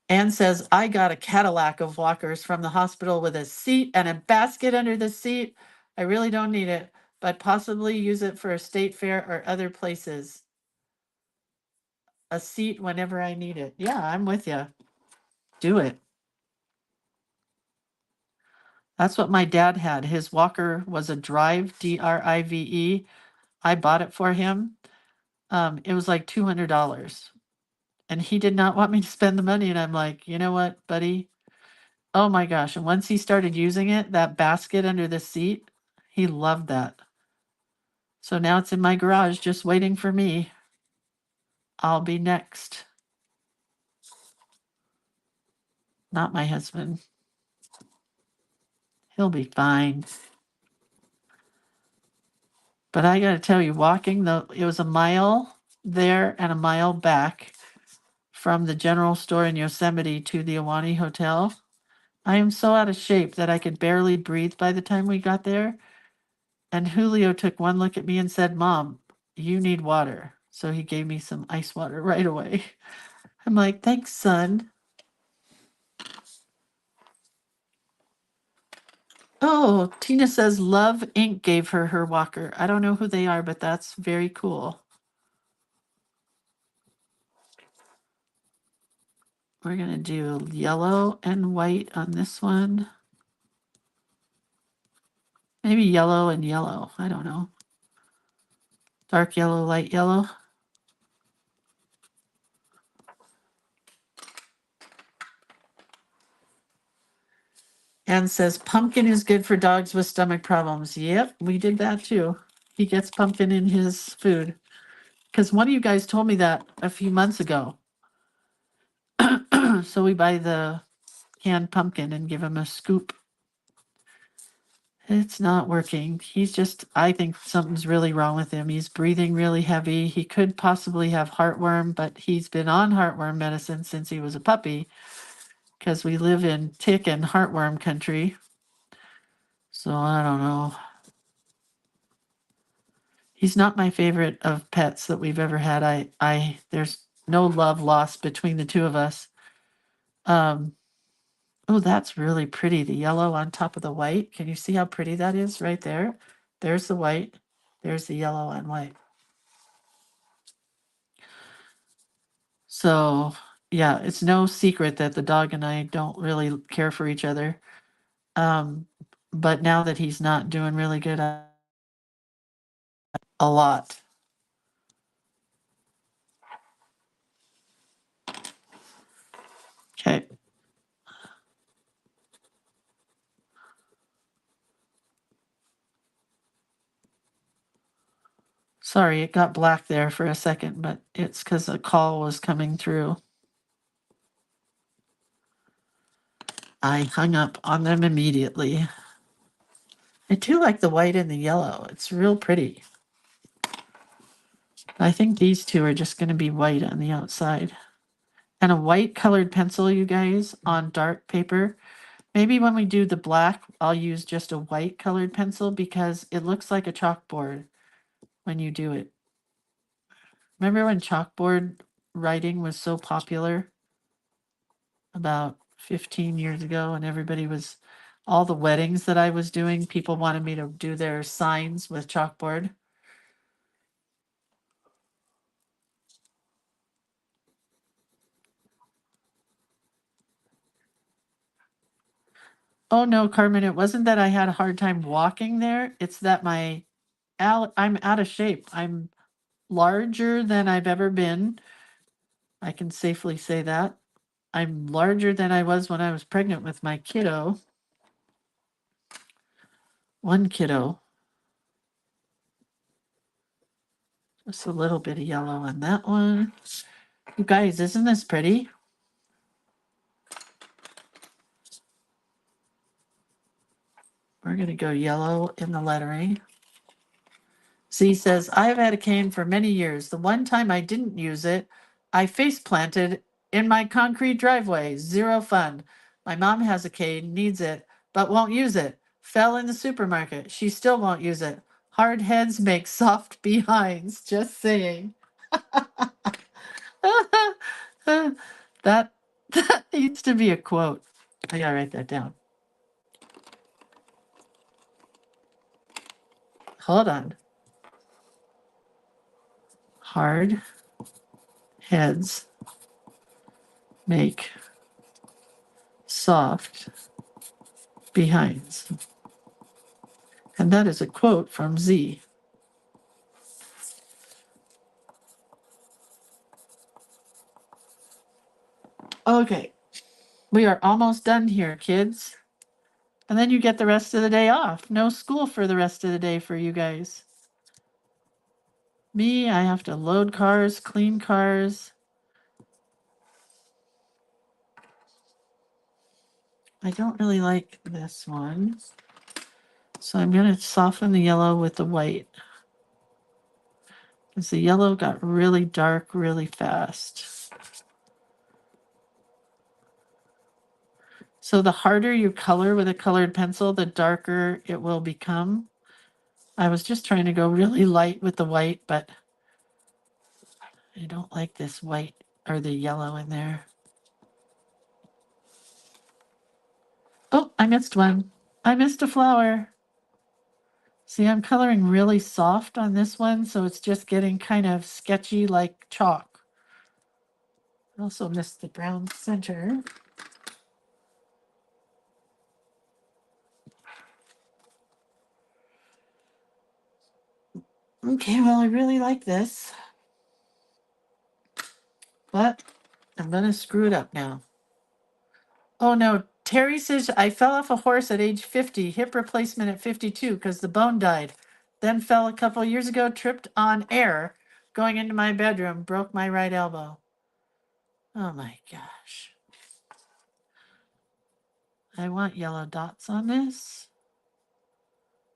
Anne says, I got a Cadillac of walkers from the hospital with a seat and a basket under the seat. I really don't need it, but possibly use it for a state fair or other places. A seat whenever I need it. Yeah, I'm with you. Do it. That's what my dad had. His walker was a Drive, DRIVE. I bought it for him. It was like $200. And he did not want me to spend the money. And I'm like, you know what, buddy? Oh my gosh. And once he started using it, that basket under the seat, he loved that. So now it's in my garage just waiting for me. I'll be next. Not my husband. He'll be fine. But I got to tell you, walking it was a mile there and a mile back from the general store in Yosemite to the Awani Hotel. I am so out of shape that I could barely breathe by the time we got there. And Julio took one look at me and said, "Mom, you need water." So he gave me some ice water right away. I'm like, "Thanks, son." Oh, Tina says Love Inc. gave her walker. I don't know who they are, but that's very cool. We're going to do yellow and white on this one. Maybe yellow and yellow. I don't know. Dark yellow, light yellow. Anne says pumpkin is good for dogs with stomach problems. Yep, we did that too. He gets pumpkin in his food. Because one of you guys told me that a few months ago. So we buy the canned pumpkin and give him a scoop. It's not working. He's just, I think something's really wrong with him. He's breathing really heavy. He could possibly have heartworm, but he's been on heartworm medicine since he was a puppy because we live in tick and heartworm country. So I don't know. He's not my favorite of pets that we've ever had. There's no love lost between the two of us. Oh, that's really pretty. The yellow on top of the white. Can you see how pretty that is right there? There's the white. There's the yellow on white. So, yeah, it's no secret that the dog and I don't really care for each other. But now that he's not doing really good, a lot. Okay. Sorry, it got black there for a second, but it's because a call was coming through. I hung up on them immediately. I do like the white and the yellow. It's real pretty. I think these two are just going to be white on the outside. And a white colored pencil, you guys, on dark paper. Maybe when we do the black, I'll use just a white colored pencil because it looks like a chalkboard when you do it. Remember when chalkboard writing was so popular about 15 years ago and everybody was, all the weddings that I was doing, people wanted me to do their signs with chalkboard. Oh no, Carmen, it wasn't that I had a hard time walking there. It's that I'm out of shape. I'm larger than I've ever been. I can safely say that. I'm larger than I was when I was pregnant with my kiddo. One kiddo. Just a little bit of yellow on that one. You guys, isn't this pretty? We're going to go yellow in the lettering. Z says, I've had a cane for many years. The one time I didn't use it, I face planted in my concrete driveway. Zero fun. My mom has a cane, needs it, but won't use it. Fell in the supermarket. She still won't use it. Hard heads make soft behinds. Just saying. that that needs to be a quote. I gotta write that down. Hold on. Hard heads make soft behinds. And that is a quote from Z. Okay, we are almost done here, kids. And then you get the rest of the day off. No school for the rest of the day for you guys. Me, I have to load cars, clean cars. I don't really like this one. So I'm going to soften the yellow with the white. Because the yellow got really dark really fast. So the harder you color with a colored pencil, the darker it will become. I was just trying to go really light with the white, but I don't like this white or the yellow in there. Oh, I missed one. I missed a flower. See, I'm coloring really soft on this one, so it's just getting kind of sketchy like chalk. I also missed the brown center. Okay, well, I really like this, but I'm going to screw it up now. Oh no, Terry says I fell off a horse at age 50, hip replacement at 52 because the bone died. Then fell a couple years ago, tripped on air going into my bedroom, broke my right elbow. Oh my gosh. I want yellow dots on this.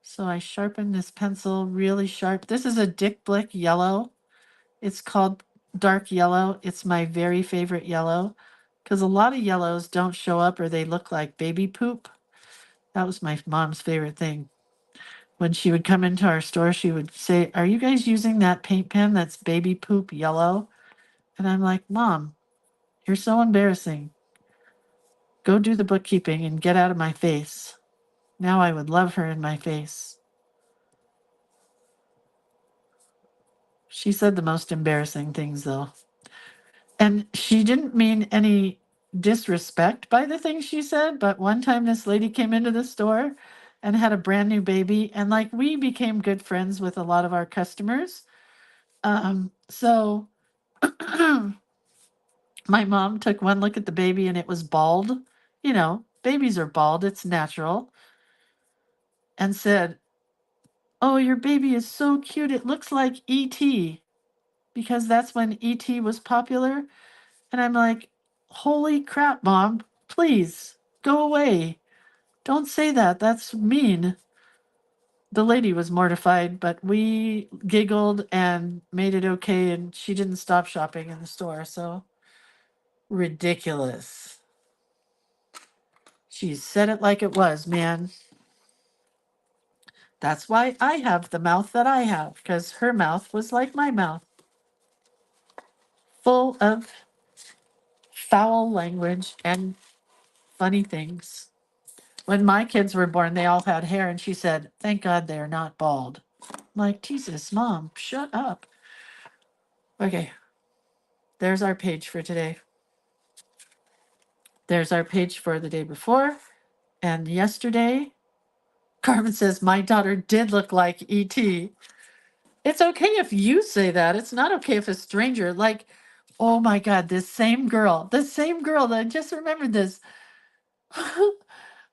So I sharpen this pencil really sharp. This is a Dick Blick yellow. It's called dark yellow. It's my very favorite yellow because a lot of yellows don't show up or they look like baby poop. That was my mom's favorite thing. When she would come into our store, she would say, "Are you guys using that paint pen that's baby poop yellow?" And I'm like, "Mom, you're so embarrassing. Go do the bookkeeping and get out of my face." Now I would love her in my face. She said the most embarrassing things, though. And she didn't mean any disrespect by the things she said, but one time this lady came into the store and had a brand new baby, and like we became good friends with a lot of our customers. So my mom took one look at the baby and it was bald. You know, babies are bald, it's natural. And said, "Oh, your baby is so cute. It looks like E.T." Because that's when E.T. was popular. And I'm like, "Holy crap, Mom, please go away. Don't say that. That's mean." The lady was mortified, but we giggled and made it okay. And she didn't stop shopping in the store. So ridiculous. She said it like it was, man. That's why I have the mouth that I have, because her mouth was like my mouth, full of foul language and funny things. When my kids were born, they all had hair, and she said, "Thank God they're not bald." I'm like, Jesus, Mom, shut up. Okay, there's our page for today. There's our page for the day before and yesterday. Carmen says, "My daughter did look like E.T." It's okay if you say that. It's not okay if a stranger, like, oh my God, this same girl, that I just remembered this.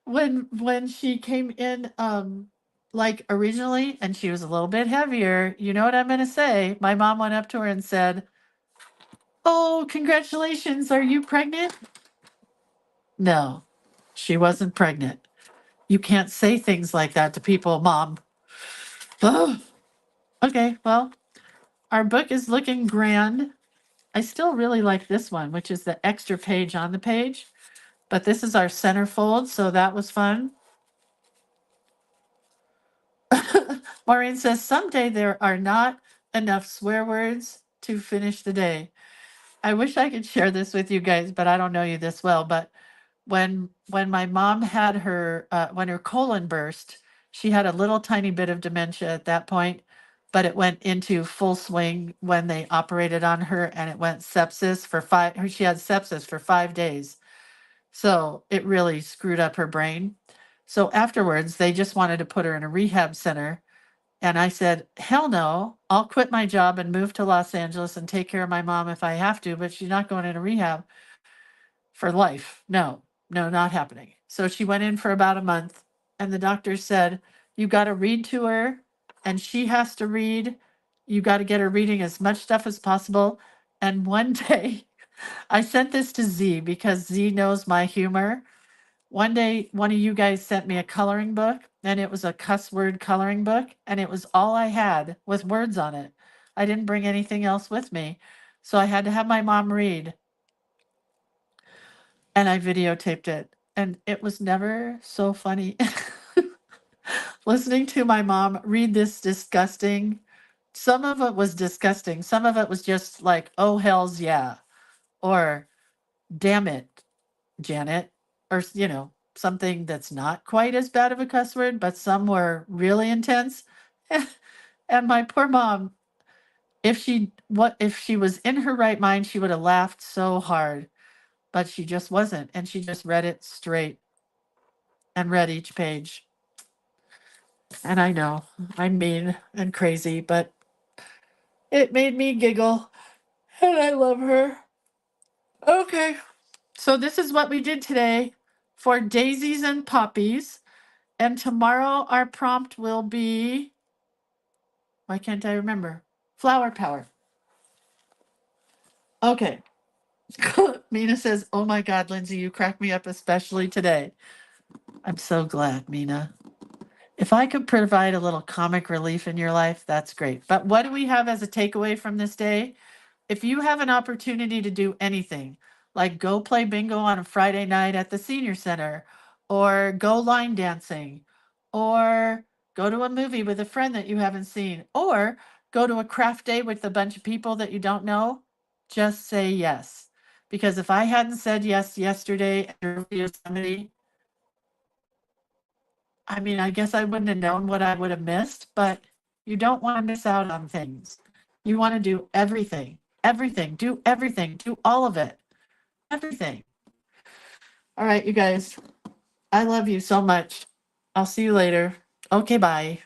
When she came in, like originally, and she was a little bit heavier, you know what I'm gonna say? My mom went up to her and said, "Oh, congratulations, are you pregnant?" No, she wasn't pregnant. You can't say things like that to people, Mom. Oh, okay, well, our book is looking grand. I still really like this one, which is the extra page on the page, but this is our centerfold, so that was fun. Maureen says, "Someday there are not enough swear words to finish the day." I wish I could share this with you guys, but I don't know you this well. But when my mom had her when her colon burst, she had a little tiny bit of dementia at that point, but it went into full swing when they operated on her, and it went sepsis for she had sepsis for 5 days. So it really screwed up her brain. So afterwards, they just wanted to put her in a rehab center. And I said, "Hell no, I'll quit my job and move to Los Angeles and take care of my mom if I have to, but she's not going into rehab for life. No, no, not happening." So she went in for about a month, and the doctor said, "You got to read to her, and she has to read. You got to get her reading as much stuff as possible." And one day, I sent this to Z because Z knows my humor. One day, one of you guys sent me a coloring book, and it was a cuss word coloring book, and it was all I had with words on it. I didn't bring anything else with me. So I had to have my mom read, and I videotaped it. And it was never so funny listening to my mom read this disgusting. Some of it was disgusting. Some of it was just like, oh, hells yeah. Or damn it, Janet. Or, something that's not quite as bad of a cuss word, but some were really intense. And my poor mom, if she was in her right mind, she would have laughed so hard, but she just wasn't. And she just read it straight and read each page. And I know I'm mean and crazy, but it made me giggle. And I love her. Okay. So this is what we did today for daisies and poppies. And tomorrow our prompt will be, why can't I remember? Flower power. Okay. Mina says, oh my God, Lindsay, you cracked me up, especially today. I'm so glad, Mina. If I could provide a little comic relief in your life, that's great. But what do we have as a takeaway from this day? If you have an opportunity to do anything, like go play bingo on a Friday night at the senior center, or go line dancing, or go to a movie with a friend that you haven't seen, or go to a craft day with a bunch of people that you don't know, just say yes. Because if I hadn't said yes yesterday at Yosemite, I mean, I guess I wouldn't have known what I would have missed, but you don't want to miss out on things. You want to do everything, everything, do all of it, everything. All right, you guys, I love you so much. I'll see you later. Okay, bye.